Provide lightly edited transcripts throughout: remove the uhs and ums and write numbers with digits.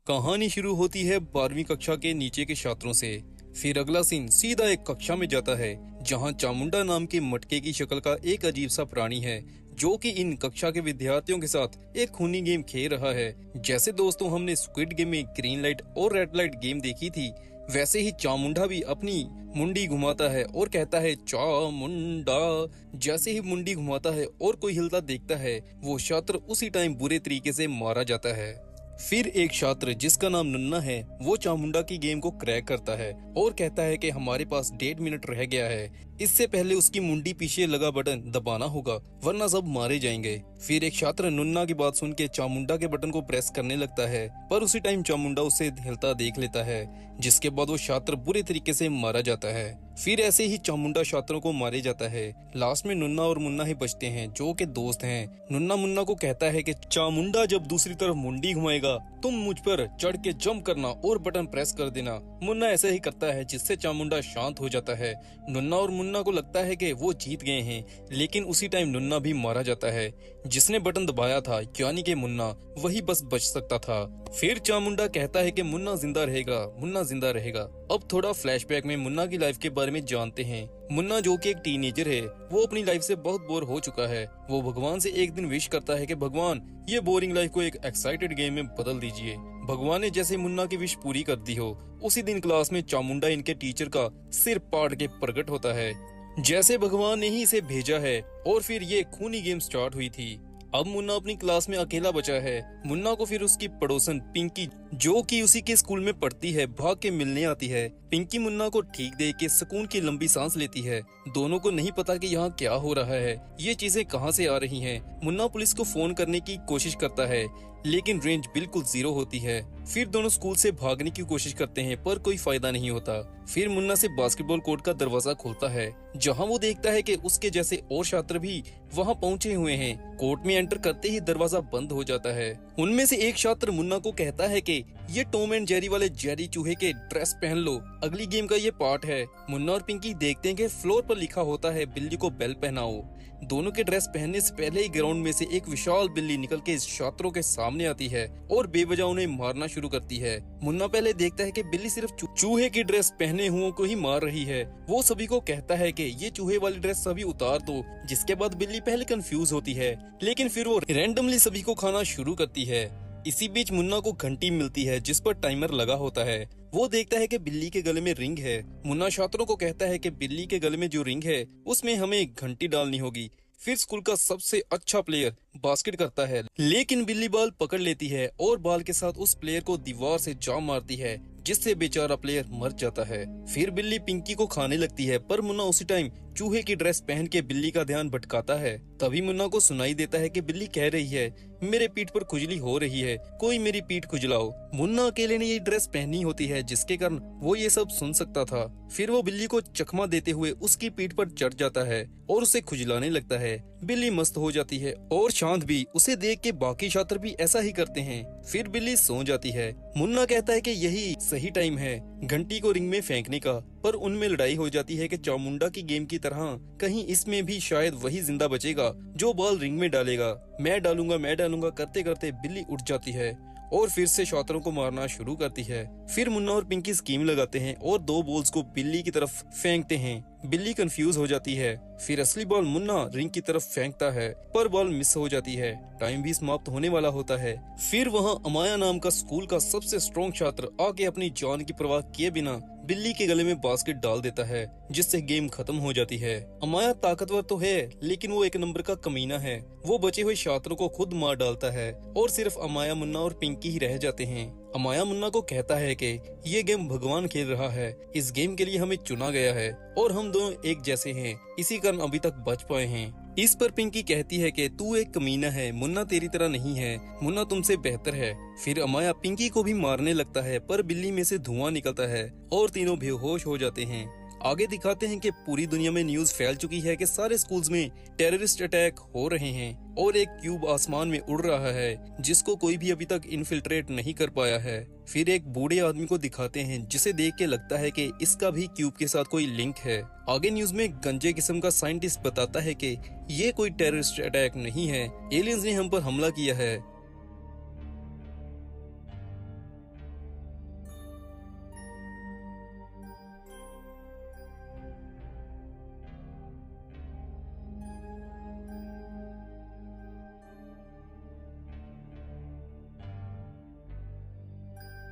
कहानी शुरू होती है 12वीं कक्षा के नीचे के छात्रों से। फिर अगला सीन सीधा एक कक्षा में जाता है जहां चामुंडा नाम के मटके की शक्ल का एक अजीब सा प्राणी है जो कि इन कक्षा के विद्यार्थियों के साथ एक खूनी गेम खेल रहा है। जैसे दोस्तों हमने स्क्विड गेम में ग्रीन लाइट और रेड लाइट गेम देखी थी, वैसे ही चामुंडा भी अपनी मुंडी घुमाता है और कहता है चामुंडा। जैसे ही मुंडी घुमाता है और कोई हिलता देखता है, वो छात्र उसी टाइम बुरे तरीके से मारा जाता है। फिर एक छात्र जिसका नाम नन्ना है वो चामुंडा की गेम को क्रैक करता है और कहता है कि हमारे पास 1.5 मिनट रह गया है, इससे पहले उसकी मुंडी पीछे लगा बटन दबाना होगा वरना सब मारे जाएंगे। फिर एक छात्र नन्ना की बात सुन के चामुंडा के बटन को प्रेस करने लगता है, पर उसी टाइम चामुंडा उसे हिलता देख लेता है, जिसके बाद वो छात्र बुरे तरीके से मारा जाता है। फिर ऐसे ही चामुंडा छात्रों को मारे जाता है। लास्ट में नुन्ना और मुन्ना ही बचते हैं जो कि दोस्त हैं। नुन्ना मुन्ना को कहता है कि चामुंडा जब दूसरी तरफ मुंडी घुमाएगा तुम मुझ पर चढ़ के जंप करना और बटन प्रेस कर देना। मुन्ना ऐसे ही करता है जिससे चामुंडा शांत हो जाता है। नुन्ना और मुन्ना को लगता है कि वो जीत गए हैं, लेकिन उसी टाइम नुन्ना भी मारा जाता है। जिसने बटन दबाया था यानी कि मुन्ना, वही बस बच सकता था। फिर चामुंडा कहता है कि मुन्ना जिंदा रहेगा, मुन्ना जिंदा रहेगा। अब थोड़ा फ्लैशबैक में मुन्ना की लाइफ के बारे में जानते हैं। मुन्ना जो कि एक टीनेजर है, वो अपनी लाइफ से बहुत बोर हो चुका है। वो भगवान से एक दिन विश करता है कि भगवान ये बोरिंग लाइफ को एक एक्साइटेड गेम में बदल दीजिए। भगवान ने जैसे मुन्ना की विश पूरी कर दी हो, उसी दिन क्लास में चामुंडा इनके टीचर का सिर पाड़ के प्रकट होता है, जैसे भगवान ने ही इसे भेजा है। और फिर ये खूनी गेम स्टार्ट हुई थी। अब मुन्ना अपनी क्लास में अकेला बचा है। मुन्ना को फिर उसकी पड़ोसन पिंकी, जो कि उसी के स्कूल में पढ़ती है, भाग के मिलने आती है। पिंकी मुन्ना को ठीक देख के सुकून की लंबी सांस लेती है। दोनों को नहीं पता कि यहाँ क्या हो रहा है, ये चीजें कहाँ से आ रही हैं। मुन्ना पुलिस को फोन करने की कोशिश करता है, लेकिन रेंज बिल्कुल 0 होती है। फिर दोनों स्कूल से भागने की कोशिश करते हैं, पर कोई फायदा नहीं होता। फिर मुन्ना से बास्केटबॉल कोर्ट का दरवाजा खुलता है, जहां वो देखता है कि उसके जैसे और छात्र भी वहां पहुंचे हुए हैं। कोर्ट में एंटर करते ही दरवाजा बंद हो जाता है। उनमें से एक छात्र मुन्ना को कहता है कि ये टॉम एंड जेरी वाले जेरी चूहे के ड्रेस पहन लो, अगली गेम का ये पार्ट है। मुन्ना और पिंकी देखते हैं कि फ्लोर पर लिखा होता है बिल्ली को बेल पहनाओ। दोनों के ड्रेस पहनने से पहले ही ग्राउंड में से एक विशाल बिल्ली निकल के छात्रों के सामने आती है और बेवजह उन्हें मारना शुरू करती है। मुन्ना पहले देखता है कि बिल्ली सिर्फ चूहे की ड्रेस पहने हुओं को ही मार रही है। वो सभी को कहता है कि ये चूहे वाली ड्रेस सभी उतार दो, जिसके बाद बिल्ली पहले कंफ्यूज होती है, लेकिन फिर वो रैंडमली सभी को खाना शुरू करती है। इसी बीच मुन्ना को घंटी मिलती है जिस पर टाइमर लगा होता है। वो देखता है कि बिल्ली के गले में रिंग है। मुन्ना छात्रों को कहता है कि बिल्ली के गले में जो रिंग है उसमें हमें एक घंटी डालनी होगी। फिर स्कूल का सबसे अच्छा प्लेयर बास्केट करता है, लेकिन बिल्ली बॉल पकड़ लेती है और बॉल के साथ उस प्लेयर को दीवार से जा मारती है, जिससे बेचारा प्लेयर मर जाता है। फिर बिल्ली पिंकी को खाने लगती है, पर मुन्ना उसी टाइम चूहे की ड्रेस पहन के बिल्ली का ध्यान भटकाता है। तभी मुन्ना को सुनाई देता है कि बिल्ली कह रही है मेरे पीठ पर खुजली हो रही है, कोई मेरी पीठ खुजलाओ। मुन्ना अकेले ने ये ड्रेस पहनी होती है, जिसके कारण वो ये सब सुन सकता था। फिर वो बिल्ली को चकमा देते हुए उसकी पीठ पर चढ़ जाता है और उसे खुजलाने लगता है। बिल्ली मस्त हो जाती है और शांत भी। उसे देख के बाकी छात्र भी ऐसा ही करते हैं। फिर बिल्ली सो जाती है। मुन्ना कहता है कि यही सही टाइम है घंटी को रिंग में फेंकने का, पर उनमें लड़ाई हो जाती है कि चामुंडा की गेम की तरह कहीं इसमें भी शायद वही जिंदा बचेगा जो बॉल रिंग में डालेगा। मैं डालूंगा करते करते बिल्ली उठ जाती है और फिर से छात्रों को मारना शुरू करती है। फिर मुन्ना और पिंकी स्कीम लगाते हैं और 2 बॉल्स को बिल्ली की तरफ फेंकते हैं। बिल्ली कंफ्यूज हो जाती है। फिर असली बॉल मुन्ना रिंग की तरफ फेंकता है, पर बॉल मिस हो जाती है। टाइम भी समाप्त होने वाला होता है। फिर वहाँ अमाया नाम का स्कूल का सबसे स्ट्रॉन्ग छात्र आके अपनी जान की परवाह किए बिना बिल्ली के गले में बास्केट डाल देता है, जिससे गेम खत्म हो जाती है। अमाया ताकतवर तो है, लेकिन वो एक नंबर का कमीना है। वो बचे हुए छात्रों को खुद मार डालता है और सिर्फ अमाया, मुन्ना और पिंकी ही रह जाते हैं। अमाया मुन्ना को कहता है कि ये गेम भगवान खेल रहा है, इस गेम के लिए हमें चुना गया है और हम दोनों एक जैसे हैं, इसी कारण अभी तक बच पाए हैं। इस पर पिंकी कहती है कि तू एक कमीना है, मुन्ना तेरी तरह नहीं है, मुन्ना तुमसे बेहतर है। फिर अमाया पिंकी को भी मारने लगता है, पर बिल्ली में से धुआं निकलता है और तीनों बेहोश हो जाते हैं। आगे दिखाते हैं कि पूरी दुनिया में न्यूज फैल चुकी है कि सारे स्कूल्स में टेररिस्ट अटैक हो रहे हैं और एक क्यूब आसमान में उड़ रहा है, जिसको कोई भी अभी तक इन्फिल्ट्रेट नहीं कर पाया है। फिर एक बूढ़े आदमी को दिखाते हैं, जिसे देख के लगता है कि इसका भी क्यूब के साथ कोई लिंक है। आगे न्यूज में गंजे किस्म का साइंटिस्ट बताता है कि ये कोई टेररिस्ट अटैक नहीं है, एलियंस ने हम पर हमला किया है।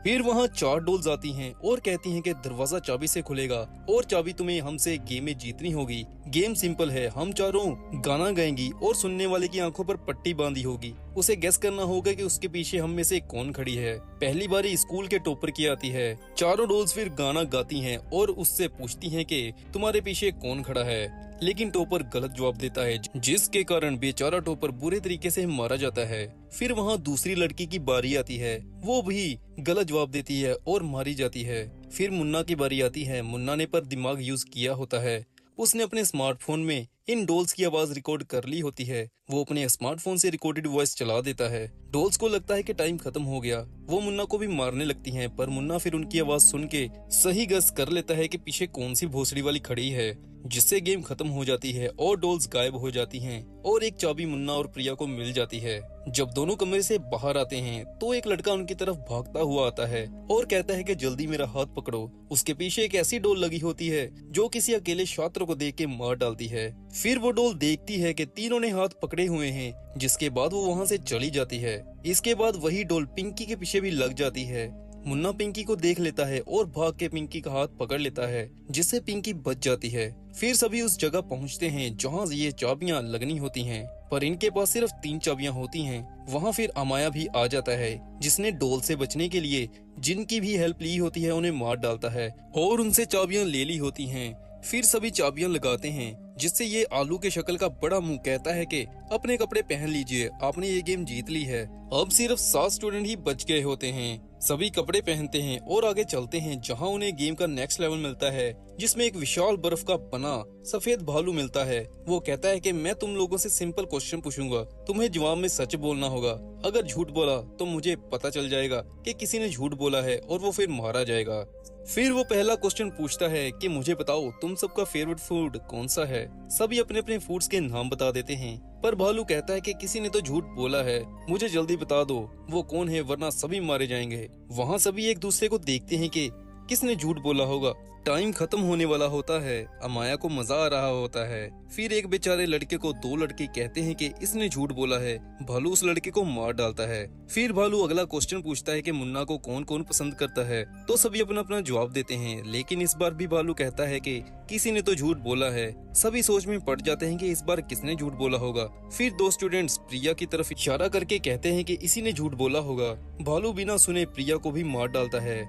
फिर वहाँ 4 डॉल्स आती हैं और कहती हैं कि दरवाजा चाबी से खुलेगा और चाबी तुम्हें हमसे गेम में जीतनी होगी। गेम सिंपल है, हम चारों गाना गाएंगी और सुनने वाले की आंखों पर पट्टी बांधी होगी। उसे गेस करना होगा कि उसके पीछे हम में से कौन खड़ी है। पहली बारी स्कूल के टॉपर की आती है। चारों डॉल्स फिर गाना गाती हैं और उससे पूछती हैं कि तुम्हारे पीछे कौन खड़ा है, लेकिन टॉपर गलत जवाब देता है, जिसके कारण बेचारा टॉपर बुरे तरीके से मारा जाता है। फिर वहाँ दूसरी लड़की की बारी आती है, वो भी गलत जवाब देती है और मारी जाती है। फिर मुन्ना की बारी आती है। मुन्ना ने पर दिमाग यूज किया होता है, उसने अपने स्मार्टफोन में इन डॉल्स की आवाज रिकॉर्ड कर ली होती है। वो अपने स्मार्टफोन से रिकॉर्डेड वॉइस चला देता है। डॉल्स को लगता है कि टाइम खत्म हो गया, वो मुन्ना को भी मारने लगती हैं, पर मुन्ना फिर उनकी आवाज सुन के सही गेस कर लेता है कि पीछे कौन सी भोसड़ी वाली खड़ी है, जिससे गेम खत्म हो जाती है और डॉल्स गायब हो जाती हैं और एक चाबी मुन्ना और प्रिया को मिल जाती है। जब दोनों कमरे से बाहर आते हैं तो एक लड़का उनकी तरफ भागता हुआ आता है और कहता है कि जल्दी मेरा हाथ पकड़ो। उसके पीछे एक ऐसी डॉल लगी होती है जो किसी अकेले छात्र को देख के मार डालती है। फिर वो डॉल देखती है कि तीनों ने हाथ पकड़े हुए हैं, जिसके बाद वो वहाँ से चली जाती है। इसके बाद वही डॉल पिंकी के पीछे भी लग जाती है। मुन्ना पिंकी को देख लेता है और भाग के पिंकी का हाथ पकड़ लेता है, जिससे पिंकी बच जाती है। फिर सभी उस जगह पहुंचते हैं जहां ये चाबियां लगनी होती हैं, पर इनके पास सिर्फ 3 चाबियां होती हैं। वहां फिर अमाया भी आ जाता है, जिसने डॉल से बचने के लिए जिनकी भी हेल्प ली होती है उन्हें मार डालता है और उनसे चाबियां ले ली होती हैं। फिर सभी चाबियां लगाते हैं, जिससे ये आलू के शक्ल का बड़ा मुंह कहता है कि अपने कपड़े पहन लीजिए, आपने ये गेम जीत ली है। अब सिर्फ 7 स्टूडेंट ही बच गए होते हैं। सभी कपड़े पहनते हैं और आगे चलते हैं, जहां उन्हें गेम का नेक्स्ट लेवल मिलता है, जिसमें एक विशाल बर्फ का बना सफेद भालू मिलता है। वो कहता है कि मैं तुम लोगों से सिंपल क्वेश्चन पूछूंगा, तुम्हें जवाब में सच बोलना होगा। अगर झूठ बोला तो मुझे पता चल जाएगा कि किसी ने झूठ बोला है और वो फिर मारा जाएगा। फिर वो पहला क्वेश्चन पूछता है कि मुझे बताओ तुम सबका फेवरेट फूड कौन सा है। सभी अपने अपने फूड्स के नाम बता देते हैं, पर भालू कहता है कि किसी ने तो झूठ बोला है, मुझे जल्दी बता दो वो कौन है, वरना सभी मारे जाएंगे। वहाँ सभी एक दूसरे को देखते हैं कि किसने झूठ बोला होगा। टाइम खत्म होने वाला होता है, अमाया को मजा आ रहा होता है। फिर एक बेचारे लड़के को 2 लड़के कहते हैं कि इसने झूठ बोला है। भालू उस लड़के को मार डालता है। फिर भालू अगला क्वेश्चन पूछता है कि मुन्ना को कौन कौन पसंद करता है, तो सभी अपना अपना जवाब देते हैं, लेकिन इस बार भी भालू कहता है कि किसी ने तो झूठ बोला है। सभी सोच में पड़ जाते हैं कि इस बार किसने झूठ बोला होगा। फिर 2 स्टूडेंट्स प्रिया की तरफ इशारा करके कहते हैं कि इसी ने झूठ बोला होगा। भालू बिना सुने प्रिया को भी मार डालता है।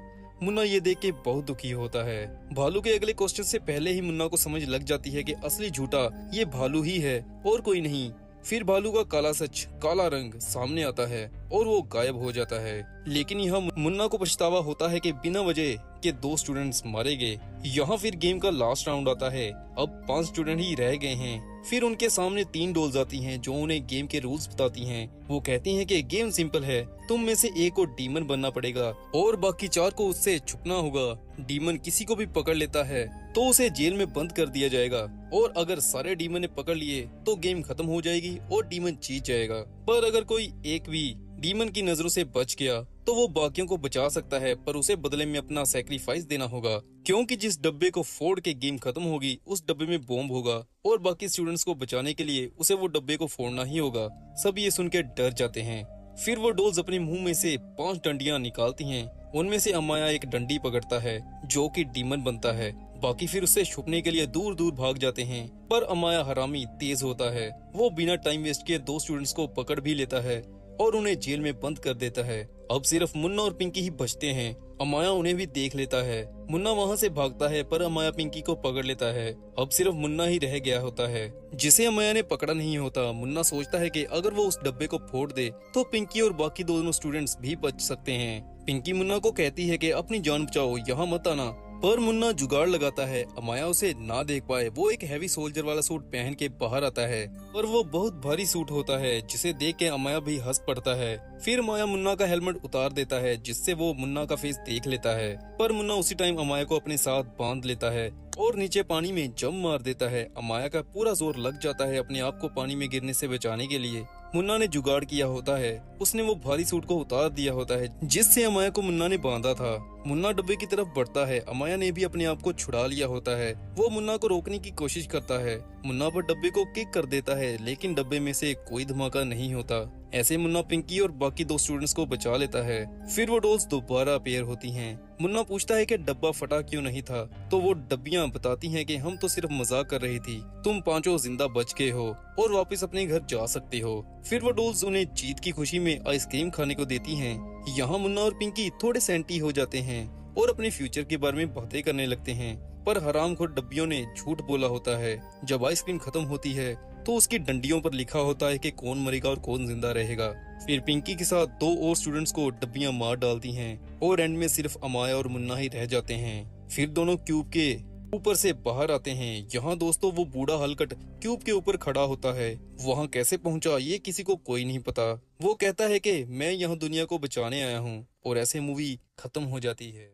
मुन्ना ये देख के बहुत दुखी होता है। भालू के अगले क्वेश्चन से पहले ही मुन्ना को समझ लग जाती है कि असली झूठा ये भालू ही है और कोई नहीं। फिर भालू का काला सच, काला रंग सामने आता है और वो गायब हो जाता है। लेकिन यहाँ मुन्ना को पछतावा होता है कि बिना वजह के 2 स्टूडेंट्स मारे गए। यहाँ फिर गेम का लास्ट राउंड आता है। अब 5 स्टूडेंट ही रह गए हैं। फिर उनके सामने 3 डॉल्स आती हैं जो उन्हें गेम के रूल्स बताती हैं। वो कहती हैं कि गेम सिंपल है, तुम में से एक को डीमन बनना पड़ेगा और बाकी 4 को उससे छुपना होगा। डीमन किसी को भी पकड़ लेता है तो उसे जेल में बंद कर दिया जाएगा, और अगर सारे डीमन ने पकड़ लिए तो गेम खत्म हो जाएगी और डीमन जीत जाएगा। पर अगर कोई एक भी डीमन की नजरों से बच गया तो वो बाकियों को बचा सकता है, पर उसे बदले में अपना सैक्रिफाइस देना होगा, क्योंकि जिस डब्बे को फोड़ के गेम खत्म होगी उस डब्बे में बॉम्ब होगा और बाकी स्टूडेंट्स को बचाने के लिए उसे वो डब्बे को फोड़ना ही होगा। सब ये सुन के डर जाते हैं। फिर वो डॉल्स अपने मुंह में से 5 डंडियां निकालती हैं। उनमें से अमाया एक डंडी पकड़ता है जो कि डीमन बनता है। बाकी फिर उससे छुपने के लिए दूर दूर भाग जाते हैं, पर अमाया हरामी तेज होता है। वो बिना टाइम वेस्ट किए 2 स्टूडेंट्स को पकड़ भी लेता है और उन्हें जेल में बंद कर देता है। अब सिर्फ मुन्ना और पिंकी ही बचते हैं। अमाया उन्हें भी देख लेता है। मुन्ना वहाँ से भागता है, पर अमाया पिंकी को पकड़ लेता है। अब सिर्फ मुन्ना ही रह गया होता है, जिसे अमाया ने पकड़ा नहीं होता। मुन्ना सोचता है कि अगर वो उस डब्बे को फोड़ दे तो पिंकी और बाकी दोनों स्टूडेंट्स भी बच सकते हैं। पिंकी मुन्ना को कहती है कि अपनी जान बचाओ, यहाँ मत आना, पर मुन्ना जुगाड़ लगाता है अमाया उसे ना देख पाए। वो एक हैवी सोल्जर वाला सूट पहन के बाहर आता है, पर वो बहुत भारी सूट होता है, जिसे देख के अमाया भी हंस पड़ता है। फिर अमाया मुन्ना का हेलमेट उतार देता है, जिससे वो मुन्ना का फेस देख लेता है, पर मुन्ना उसी टाइम अमाया को अपने साथ बांध लेता है और नीचे पानी में जंप मार देता है। अमाया का पूरा जोर लग जाता है अपने आप को पानी में गिरने से बचाने के लिए। मुन्ना ने जुगाड़ किया होता है। उसने वो भारी सूट को उतार दिया होता है जिससे अमाया को मुन्ना ने बांधा था। मुन्ना डब्बे की तरफ बढ़ता है। अमाया ने भी अपने आप को छुड़ा लिया होता है। वो मुन्ना को रोकने की कोशिश करता है। मुन्ना पर डब्बे को किक कर देता है लेकिन डब्बे में से कोई धमाका नहीं होता। ऐसे मुन्ना पिंकी और बाकी दो स्टूडेंट्स को बचा लेता है। फिर वो डॉल्स दोबारा अपेयर होती हैं। मुन्ना पूछता है कि डब्बा फटा क्यों नहीं था, तो वो डब्बियां बताती हैं कि हम तो सिर्फ मजाक कर रही थी, तुम पांचों जिंदा बच गए हो और वापस अपने घर जा सकते हो। फिर वो डॉल्स उन्हें जीत की खुशी में आइसक्रीम खाने को देती हैं। यहाँ मुन्ना और पिंकी थोड़े सेंटी हो जाते हैं और अपने फ्यूचर के बारे में बातें करने लगते हैं, पर हरामखोर डब्बियों ने झूठ बोला होता है। जब आइसक्रीम खत्म होती है तो उसकी डंडियों पर लिखा होता है कि कौन मरेगा और कौन जिंदा रहेगा। फिर पिंकी के साथ दो और स्टूडेंट्स को डब्बियां मार डालती हैं और एंड में सिर्फ अमाया और मुन्ना ही रह जाते हैं। फिर दोनों क्यूब के ऊपर से बाहर आते हैं। यहाँ दोस्तों वो बूढ़ा हलकट क्यूब के ऊपर खड़ा होता है। वहाँ कैसे पहुंचा ये किसी को कोई नहीं पता। वो कहता है कि मैं यहाँ दुनिया को बचाने आया हूँ और ऐसे मूवी खत्म हो जाती है।